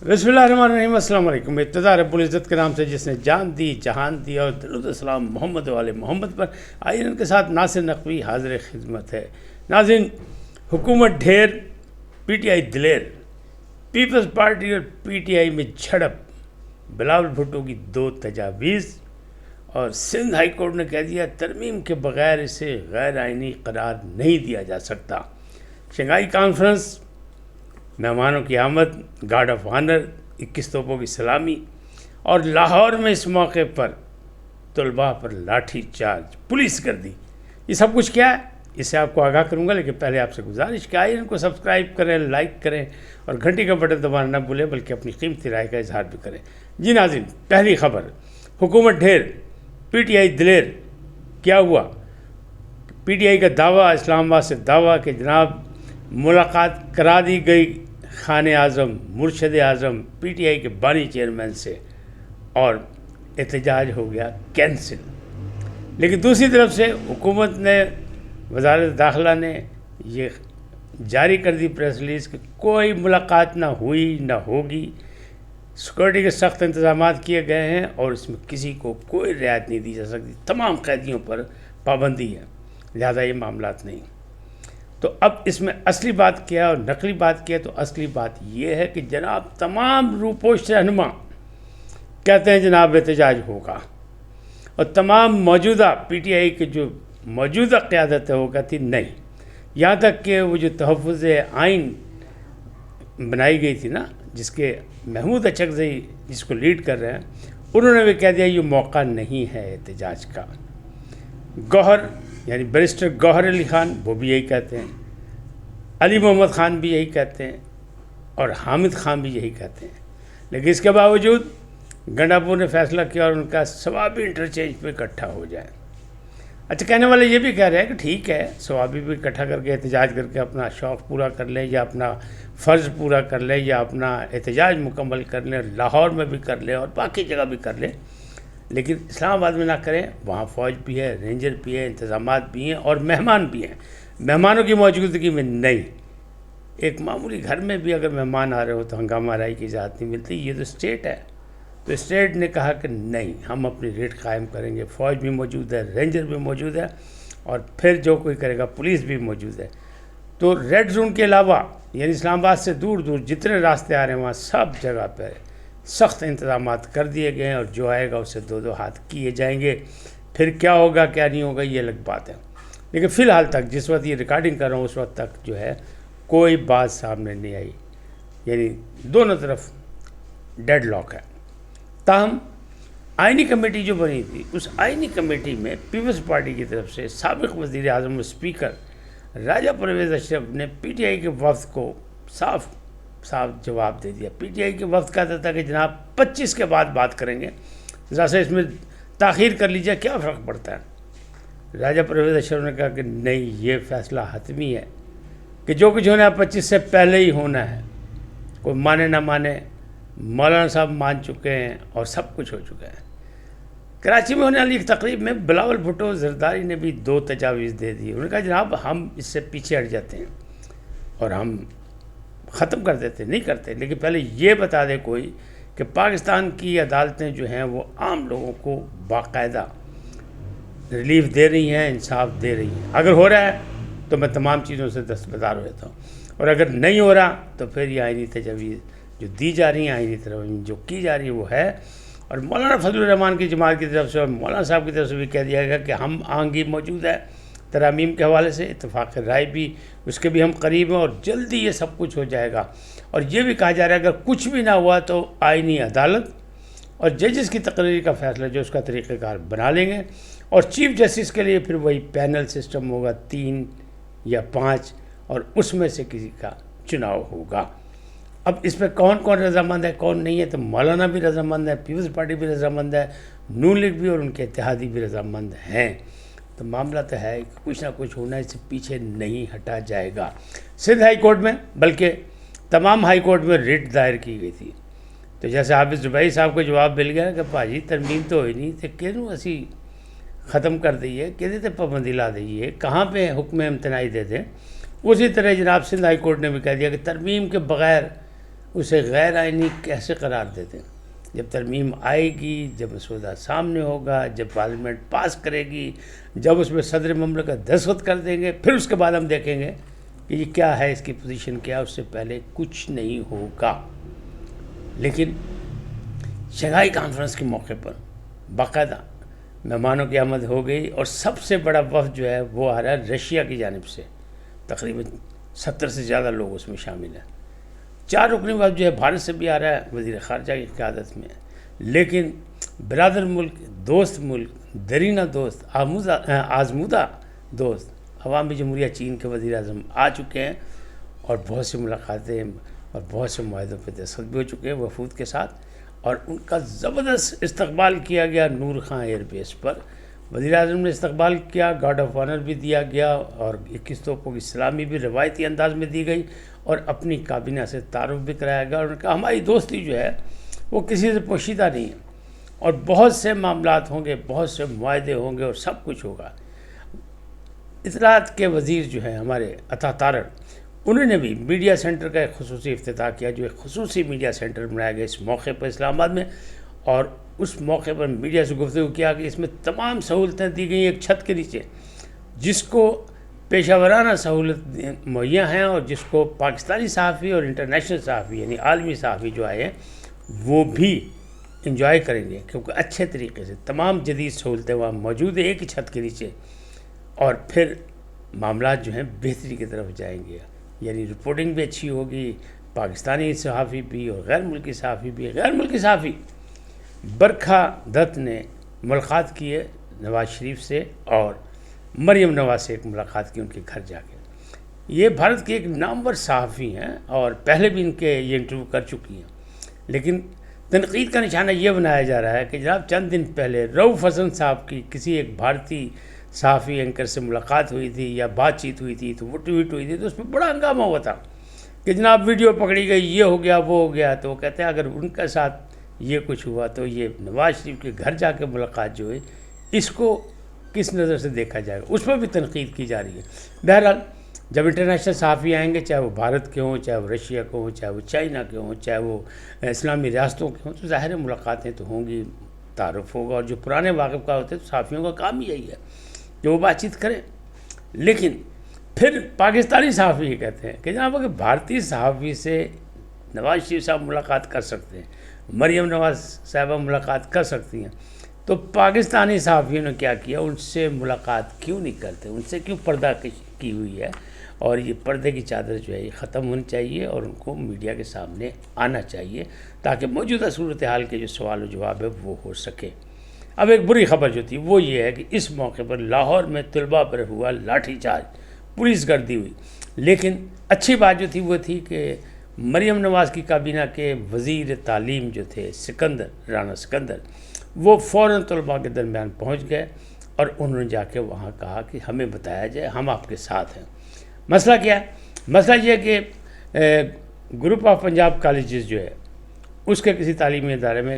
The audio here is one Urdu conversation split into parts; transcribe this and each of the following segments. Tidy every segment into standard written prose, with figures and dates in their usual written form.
بسم اللہ الرحمن الرحیم۔ السلام علیکم۔ ابتدا رب العزت کے نام سے جس نے جان دی جہان دی، اور درود السلام محمد والے محمد پر۔ آئیے ان کے ساتھ ناصر نقوی حاضر خدمت ہے۔ ناظرین، حکومت ڈھیر، P T I Dilir, Peoples party اور پی ٹی آئی میں جھڑپ، بلاول بھٹو کی 2 تجاویز، اور سندھ ہائی کورٹ نے کہہ دیا ترمیم کے بغیر اسے غیر آئینی قرار نہیں دیا جا سکتا۔ شنگھائی کانفرنس، مہمانوں کی آمد، گارڈ آف آنر، 21 توپوں کی سلامی، اور لاہور میں اس موقع پر طلباء پر لاٹھی چارج، پولیس کر دی۔ یہ سب کچھ کیا ہے، اس سے آپ کو آگاہ کروں گا، لیکن پہلے آپ سے گزارش کہ آئیے ان کو سبسکرائب کریں، لائک کریں اور گھنٹی کا بٹن دبانا نہ بھولیں، بلکہ اپنی قیمتی رائے کا اظہار بھی کریں۔ جی ناظرین، پہلی خبر، حکومت ڈھیر، پی ٹی آئی دلیر۔ کیا ہوا؟ پی ٹی آئی کا دعویٰ، اسلام آباد سے دعویٰ کہ جناب ملاقات کرا دی گئی خان اعظم، مرشد اعظم، پی ٹی آئی کے بانی چیئرمین سے، اور احتجاج ہو گیا کینسل۔ لیکن دوسری طرف سے حکومت نے، وزارت داخلہ نے یہ جاری کر دی پریس ریلیز کہ کوئی ملاقات نہ ہوئی نہ ہوگی، سیکورٹی کے سخت انتظامات کیے گئے ہیں اور اس میں کسی کو کوئی رعایت نہیں دی جا سکتی، تمام قیدیوں پر پابندی ہے، لہذا یہ معاملات نہیں۔ تو اب اس میں اصلی بات کیا اور نقلی بات کیا؟ تو اصلی بات یہ ہے کہ جناب تمام روپوش رہنما کہتے ہیں جناب احتجاج ہوگا، اور تمام موجودہ پی ٹی آئی کے جو موجودہ قیادت ہے وہ کہتی نہیں، یہاں تک کہ وہ جو تحفظ آئین بنائی گئی تھی نا، جس کے محمود اچکزئی جس کو لیڈ کر رہے ہیں، انہوں نے بھی کہہ دیا یہ موقع نہیں ہے احتجاج کا۔ گوہر یعنی بیرسٹر گوہر علی خان وہ بھی یہی کہتے ہیں، علی محمد خان بھی یہی کہتے ہیں، اور حامد خان بھی یہی کہتے ہیں، لیکن اس کے باوجود گنڈاپور نے فیصلہ کیا اور ان کا ثوابی انٹرچینج پہ اکٹھا ہو جائے۔ اچھا، کہنے والے یہ بھی کہہ رہے ہیں کہ ٹھیک ہے، ثوابی بھی اکٹھا کر کے احتجاج کر کے اپنا شوق پورا کر لیں، یا اپنا فرض پورا کر لیں، یا اپنا احتجاج مکمل کر لیں، لاہور میں بھی کر لیں اور باقی جگہ بھی کر لیں، لیکن اسلام آباد میں نہ کریں۔ وہاں فوج بھی ہے، رینجر بھی ہے، انتظامات بھی ہیں اور مہمان بھی ہیں۔ مہمانوں کی موجودگی میں نہیں، ایک معمولی گھر میں بھی اگر مہمان آ رہے ہو تو ہنگامہ آرائی کی اجازت نہیں ملتی۔ یہ تو اسٹیٹ ہے، تو اسٹیٹ نے کہا کہ نہیں، ہم اپنی ریٹ قائم کریں گے، فوج بھی موجود ہے، رینجر بھی موجود ہے، اور پھر جو کوئی کرے گا پولیس بھی موجود ہے۔ تو ریڈ زون کے علاوہ یعنی اسلام آباد سے دور دور جتنے راستے آ رہے ہیں وہاں سب جگہ پہ سخت انتظامات کر دیے گئے ہیں، اور جو آئے گا اسے 2 ہاتھ کیے جائیں گے۔ پھر کیا ہوگا کیا نہیں ہوگا یہ الگ بات ہے، لیکن فی الحال تک جس وقت یہ ریکارڈنگ کر رہا ہوں اس وقت تک جو ہے کوئی بات سامنے نہیں آئی، یعنی دونوں طرف ڈیڈ لاک ہے۔ تاہم آئینی کمیٹی جو بنی تھی، اس آئینی کمیٹی میں پیپلز پارٹی کی طرف سے سابق وزیر اعظم و اسپیکر راجہ پرویز اشرف نے پی ٹی آئی کے وفد کو صاف جواب دے دیا۔ پی ٹی آئی کے وفد کہتا تھا کہ جناب 25 کے بعد بات کریں گے، ذرا سا اس میں تاخیر کر لیجیے، کیا فرق پڑتا ہے۔ راجہ پرویز اشرف نے کہا کہ نہیں، یہ فیصلہ حتمی ہے کہ جو کچھ ہونا ہے 25 سے پہلے ہی ہونا ہے، کوئی مانے نہ مانے، مولانا صاحب مان چکے ہیں اور سب کچھ ہو چکا ہے۔ کراچی میں ہونے والی ایک تقریب میں بلاول بھٹو زرداری نے بھی 2 تجاویز دے دی۔ انہوں نے کہا جناب ہم اس سے پیچھے ہٹ جاتے ہیں اور ہم ختم کر دیتے، نہیں کرتے، لیکن پہلے یہ بتا دے کوئی کہ پاکستان کی عدالتیں جو ہیں وہ عام لوگوں کو باقاعدہ ریلیف دے رہی ہیں، انصاف دے رہی ہیں۔ اگر ہو رہا ہے تو میں تمام چیزوں سے دستبردار ہو جاتا ہوں، اور اگر نہیں ہو رہا تو پھر یہ آئینی تجاویز جو دی جا رہی ہیں، آئینی ترمیم جو کی جا رہی ہے وہ ہے۔ اور مولانا فضل الرحمان کی جماعت کی طرف سے اور مولانا صاحب کی طرف سے بھی کہہ دیا گیا کہ ہم آنگی موجود ہے ترامیم کے حوالے سے، اتفاق رائے بھی اس کے بھی ہم قریب ہیں، اور جلدی یہ سب کچھ ہو جائے گا۔ اور یہ بھی کہا جا رہا ہے اگر کچھ بھی نہ ہوا تو آئینی عدالت اور ججز کی تقرری کا فیصلہ جو اس کا طریقہ کار بنا لیں گے، اور چیف جسٹس کے لیے پھر وہی پینل سسٹم ہوگا، 3 یا 5، اور اس میں سے کسی کا چناؤ ہوگا۔ اب اس پہ کون کون رضامند ہے کون نہیں ہے؟ تو مولانا بھی رضامند ہے، پیپلز پارٹی بھی رضامند ہے، نون لیگ بھی اور ان کے اتحادی بھی رضامند ہیں۔ تو معاملہ تو ہے کہ کچھ نہ کچھ ہونا، اس سے پیچھے نہیں ہٹا جائے گا۔ سندھ ہائی کورٹ میں، بلکہ تمام ہائی کورٹ میں ریٹ دائر کی گئی تھی، تو جیسے حافظ زبیری صاحب کو جواب مل گیا کہ بھاجی ترمیم تو ہوئی نہیں تو کیوں اسی ختم کر دئیے، کہ پابندی لا دئیے، کہاں پہ حکم امتناعی دے دیں۔ اسی طرح جناب سندھ ہائی کورٹ نے بھی کہہ دیا کہ ترمیم کے بغیر اسے غیر آئینی کیسے قرار دیتے ہیں؟ جب ترمیم آئے گی، جب مسودہ سامنے ہوگا، جب پارلیمنٹ پاس کرے گی، جب اس میں صدر مملکت دستخط کر دیں گے، پھر اس کے بعد ہم دیکھیں گے کہ یہ کیا ہے، اس کی پوزیشن کیا ہے۔ اس سے پہلے کچھ نہیں ہوگا۔ لیکن شنگھائی کانفرنس کے موقع پر باقاعدہ مہمانوں کی آمد ہو گئی، اور سب سے بڑا وفد جو ہے وہ آ رہا ہے رشیا کی جانب سے، تقریباً 70 سے زیادہ لوگ اس میں شامل ہیں۔ 4 رکنی وفد جو ہے بھارت سے بھی آ رہا ہے وزیر خارجہ کی قیادت میں، لیکن برادر ملک، دوست ملک، درینہ دوست، آزمودہ دوست عوامی جمہوریہ چین کے وزیر اعظم آ چکے ہیں، اور بہت سی ملاقاتیں اور بہت سے معاہدوں پہ دستخط بھی ہو چکے ہیں وفود کے ساتھ، اور ان کا زبردست استقبال کیا گیا نور خان ایئر بیس پر۔ وزیر اعظم نے استقبال کیا، گارڈ آف آنر بھی دیا گیا، اور 21 توپوں کی سلامی بھی روایتی انداز میں دی گئی، اور اپنی کابینہ سے تعارف بھی کرایا گیا، اور انہوں نے کہا ہماری دوستی جو ہے وہ کسی سے پوشیدہ نہیں ہے، اور بہت سے معاملات ہوں گے، بہت سے معاہدے ہوں گے، اور سب کچھ ہوگا۔ اطلاعات کے وزیر جو ہیں ہمارے عطا طارق، انہوں نے بھی میڈیا سینٹر کا ایک خصوصی افتتاح کیا، جو ایک خصوصی میڈیا سینٹر بنایا گیا اس موقع پر اسلام آباد میں، اور اس موقع پر میڈیا سے گفتگو کیا کہ اس میں تمام سہولتیں دی گئی ایک چھت کے نیچے، جس کو پیشہ ورانہ سہولت مہیا ہیں، اور جس کو پاکستانی صحافی اور انٹرنیشنل صحافی یعنی عالمی صحافی جو آئے ہیں وہ بھی انجوائے کریں گے، کیونکہ اچھے طریقے سے تمام جدید سہولتیں وہاں موجود ہیں ایک ہی چھت کے نیچے، اور پھر معاملات جو ہیں بہتری کی طرف جائیں گے، یعنی رپورٹنگ بھی اچھی ہوگی، پاکستانی صحافی بھی اور غیر ملکی صحافی بھی۔ غیر ملکی صحافی برکھا دت نے ملاقات کی ہے نواز شریف سے، اور مریم نواز سے ایک ملاقات کی ان کے گھر جا کے۔ یہ بھارت کے ایک نامور صحافی ہیں، اور پہلے بھی ان کے یہ انٹرویو کر چکی ہیں، لیکن تنقید کا نشانہ یہ بنایا جا رہا ہے کہ جناب چند دن پہلے رؤف حسن صاحب کی کسی ایک بھارتی صحافی اینکر سے ملاقات ہوئی تھی یا بات چیت ہوئی تھی، تو وہ ٹویٹ ہوئی تھی، تو اس پہ بڑا ہنگامہ ہوا تھا کہ جناب ویڈیو پکڑی گئی، یہ ہو گیا وہ ہو گیا۔ تو وہ کہتے ہیں اگر ان کے ساتھ یہ کچھ ہوا تو یہ نواز شریف کے گھر جا کے ملاقات جو ہے اس کو کس نظر سے دیکھا جائے گا، اس پر بھی تنقید کی جا رہی ہے۔ بہرحال جب انٹرنیشنل صحافی آئیں گے، چاہے وہ بھارت کے ہوں، چاہے وہ رشیا کے ہوں، چاہے وہ چائنا کے ہوں، چاہے وہ اسلامی ریاستوں کے ہوں، تو ظاہر ملاقاتیں تو ہوں گی، تعارف ہوگا، اور جو پرانے واقف کا ہوتے ہیں تو صحافیوں کا کام یہی ہے کہ وہ بات چیت کریں۔ لیکن پھر پاکستانی صحافی یہ کہتے ہیں کہ جناب اگر بھارتی صحافی سے نواز شریف صاحب ملاقات کر سکتے ہیں، مریم نواز صاحبہ ملاقات کر سکتی ہیں، تو پاکستانی صحافیوں نے کیا کیا، ان سے ملاقات کیوں نہیں کرتے، ان سے کیوں پردہ کی ہوئی ہے؟ اور یہ پردے کی چادر جو ہے یہ ختم ہونی چاہیے، اور ان کو میڈیا کے سامنے آنا چاہیے، تاکہ موجودہ صورتحال کے جو سوال و جواب ہے وہ ہو سکے۔ اب ایک بری خبر جو تھی وہ یہ ہے کہ اس موقع پر لاہور میں طلباء پر ہوا لاٹھی چارج، پولیس گردی ہوئی، لیکن اچھی بات جو تھی وہ تھی کہ مریم نواز کی کابینہ کے وزیر تعلیم جو تھے رانا سکندر، وہ فوراً طلباء کے درمیان پہنچ گئے، اور انہوں نے جا کے وہاں کہا کہ ہمیں بتایا جائے، ہم آپ کے ساتھ ہیں۔ مسئلہ کیا ہے؟ مسئلہ یہ ہے کہ گروپ آف پنجاب کالجز جو ہے اس کے کسی تعلیمی ادارے میں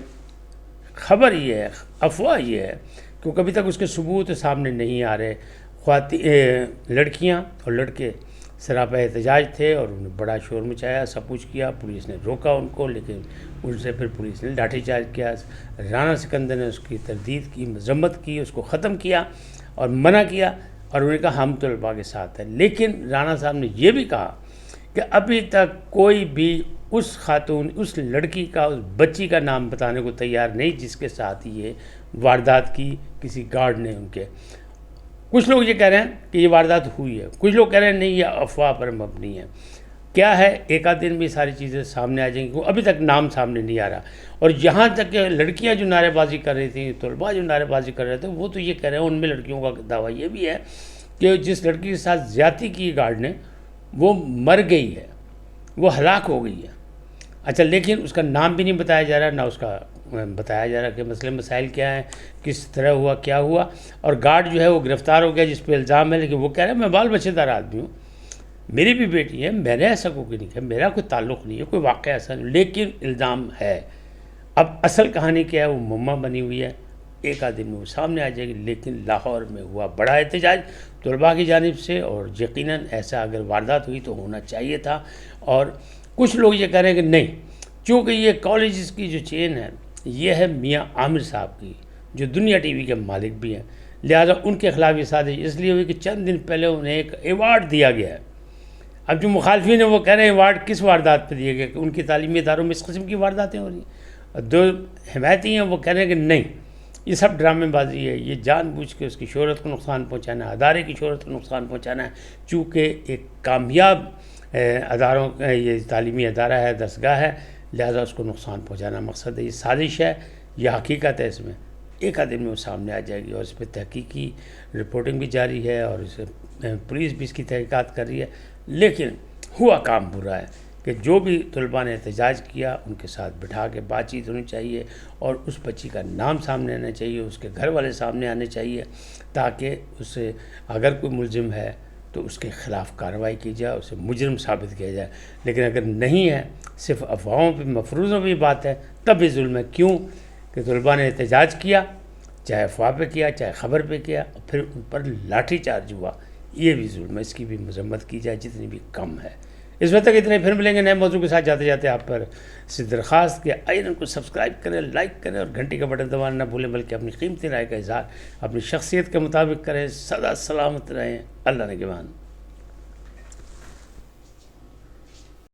خبر یہ ہے، افواہ یہ ہے کہ کبھی تک اس کے ثبوت سامنے نہیں آ رہے، لڑکیاں اور لڑکے سراپا احتجاج تھے، اور انہوں نے بڑا شور مچایا، سب کچھ کیا، پولیس نے روکا ان کو، لیکن ان سے پھر پولیس نے لاٹھی چارج کیا۔ رانا سکندر نے اس کی تردید کی، مذمت کی، اس کو ختم کیا اور منع کیا، اور انہوں نے کہا ہم طلباء کے ساتھ ہیں۔ لیکن رانا صاحب نے یہ بھی کہا کہ ابھی تک کوئی بھی اس خاتون، اس لڑکی کا، اس بچی کا نام بتانے کو تیار نہیں جس کے ساتھ یہ واردات کی کسی گارڈ نے ان کے۔ کچھ لوگ یہ کہہ رہے ہیں کہ یہ واردات ہوئی ہے، کچھ لوگ کہہ رہے ہیں نہیں یہ افواہ پر مبنی ہے۔ کیا ہے، ایک آدھ دن بھی ساری چیزیں سامنے آ جائیں گی، ابھی تک نام سامنے نہیں آ رہا۔ اور یہاں تک کہ لڑکیاں جو نعرے بازی کر رہی تھیں، طلباء جو نعرے بازی کر رہے تھے، وہ تو یہ کہہ رہے ہیں، ان میں لڑکیوں کا دعویٰ یہ بھی ہے کہ جس لڑکی کے ساتھ زیادتی کی گارڈ نے وہ مر گئی ہے، وہ ہلاک ہو گئی ہے۔ اچھا، لیکن اس کا نام بھی نہیں بتایا جا رہا، نہ اس کا بتایا جا رہا کہ مسئلے مسائل کیا ہیں، کس طرح ہوا، کیا ہوا۔ اور گارڈ جو ہے وہ گرفتار ہو گیا جس پہ الزام ہے، لیکن وہ کہہ رہے ہیں میں بال بچے دار آدمی ہوں، میری بھی بیٹی ہے، میں نے ایسا کوئی نہیں کہا، میرا کوئی تعلق نہیں ہے، کوئی واقعہ ایسا نہیں، لیکن الزام ہے۔ اب اصل کہانی کیا ہے وہ مما بنی ہوئی ہے، ایک آدھ دن میں وہ سامنے آ جائے گی۔ لیکن لاہور میں ہوا بڑا احتجاج طلباء کی جانب سے، اور یقیناً ایسا اگر واردات ہوئی تو ہونا چاہیے تھا۔ اور کچھ لوگ یہ کہہ رہے ہیں کہ نہیں، چونکہ یہ کالجز کی جو چین ہے یہ ہے میاں عامر صاحب کی، جو دنیا ٹی وی کے مالک بھی ہیں، لہٰذا ان کے خلاف یہ سازش اس لیے ہوئی کہ چند دن پہلے انہیں ایک ایوارڈ دیا گیا ہے۔ اب جو مخالفین ہیں وہ کہہ رہے ہیں ایوارڈ کس واردات پہ دیے گئے کہ ان کی تعلیمی اداروں میں اس قسم کی وارداتیں ہو رہی ہیں، اور جو حمایتی ہیں وہ کہہ رہے ہیں کہ نہیں، یہ سب ڈرامے بازی ہے، یہ جان بوجھ کے اس کی شہرت کو نقصان پہنچانا ہے، ادارے کی شہرت کو نقصان پہنچانا ہے، چونکہ ایک کامیاب اداروں یہ تعلیمی ادارہ ہے، درسگاہ ہے، لہذا اس کو نقصان پہنچانا مقصد ہے۔ یہ سازش ہے، یہ حقیقت ہے، اس میں ایک آدھ دن میں وہ سامنے آ جائے گی، اور اس پہ تحقیقی رپورٹنگ بھی جاری ہے، اور اسے پولیس بھی اس کی تحقیقات کر رہی ہے۔ لیکن ہوا کام برا ہے کہ جو بھی طلباء نے احتجاج کیا ان کے ساتھ بٹھا کے بات چیت ہونی چاہیے، اور اس بچی کا نام سامنے آنا چاہیے، اس کے گھر والے سامنے آنے چاہیے، تاکہ اسے اگر کوئی ملزم ہے تو اس کے خلاف کارروائی کی جائے، اسے مجرم ثابت کیا جائے۔ لیکن اگر نہیں ہے، صرف افواہوں پہ مفروضوں پہ بات ہے، تب بھی ظلم ہے۔ کیوں کہ طلباء نے احتجاج کیا، چاہے افواہ پہ کیا، چاہے خبر پہ کیا، اور پھر ان پر لاٹھی چارج ہوا، یہ بھی ظلم ہے، اس کی بھی مذمت کی جائے جتنی بھی کم ہے۔ اس وقت تک اتنے، پھر ملیں گے نئے موضوع کے ساتھ۔ جاتے جاتے آپ پر سے درخواست کہ آئرن کو سبسکرائب کریں، لائک کریں، اور گھنٹی کا بٹن دبانا نہ بھولیں، بلکہ اپنی قیمتی رائے کا اظہار اپنی شخصیت کے مطابق کریں۔ سدا سلامت رہیں، اللہ نگہبان۔